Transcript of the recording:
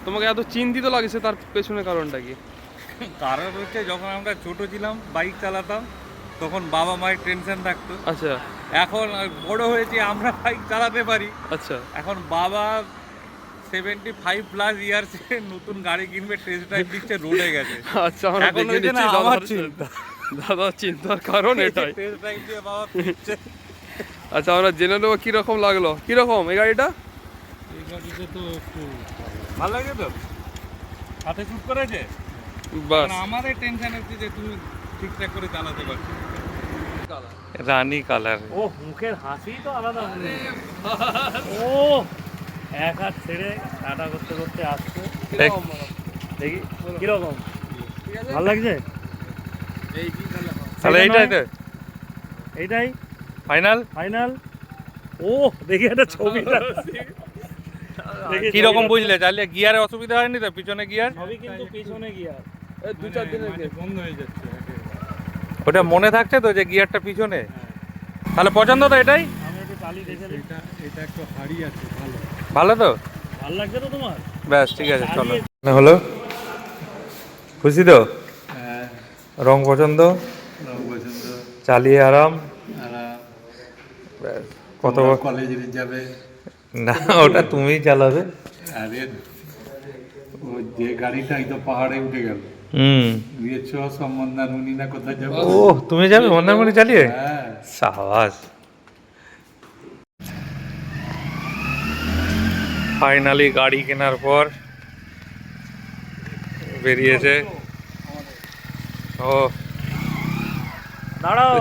তোমাকে এত চিন্তিত লাগছে তার পেছনে কারণটা কি? কারণ হচ্ছে যখন আমরা ছোট ছিলাম বাইক চালাতাম তখন বাবা মায়ের টেনশন থাকতো। আচ্ছা এখন বড় হয়েছি আমরা বাইক চালাতে পারি। আচ্ছা এখন বাবা 75+ ইয়ার্স নতুন গাড়ি কিনবে, টেস্ট ড্রাইভ দিচ্ছে, রোডে গেছে। আচ্ছা আমরা এখন দেখে হয়েছে না নিচ্ছি আমার দাদার চিন্তা। দাদার চিন্তার কারণ এটাই। টেস্ট ড্রাইভ দিয়ে বাবা ফিরছে। আচ্ছা আমরা জেনে নেবো কিরকম লাগলো, কিরকম এই গাড়িটা? এই গাড়িটা তো একটু ভালো লাগে তো, হাতে শুট করেছে। বাস আমাদের টেনশন হচ্ছে যে তুমি ঠিকঠাক করে চালাতে পারছো। রানী কালার। ও মুখের হাসি তো আলাদা। ও এক হাত ছেড়ে টাটা করতে করতে আসছে। দেখি কিরকম ভালো লাগছে? তাহলে এইটাই তো এইটাই ফাইনাল। ফাইনাল। ও দেখি একটা ছবিটা দেখি কিরকম ছবিটা। বুঝলে? চালিয়ে গিয়ারে অসুবিধা হয়নি তো? পিছনে গিয়ার সবই কিন্তু পিছনে গিয়ার। এই 2-4 দিনের বন্ধ হয়ে যাচ্ছে। ওটা মনে থাকছে তো যে গিয়ারটা পিছনে? তাহলে পছন্দ তো এটাই। আমি একটু চালিয়ে দেখে নিই। এটা একটু হাড়ি আছে, ভালো। ভালো তো? ভালো লাগছে তো তোমার? ব্যাস ঠিক আছে, চলো। হলো, খুশি তো? হ্যাঁ, রং পছন্দ, পছন্দ। চালিয়ে আরাম। আর কত কলেজে যাবে? না, ওটা তুমিই চালাবে। আরে ও যে গাড়িটা এই তো পাহাড়ে উঠে গেল, দিয়েছ সম্বন্ধা নুনি না কোথায় যাবো? ও তুমি যাবে মন্দারমণি চালিয়ে? হ্যাঁ। সাবাস। ফাইনালি গাড়ি কেনার পর বেরিয়েছে। ও দাঁড়াও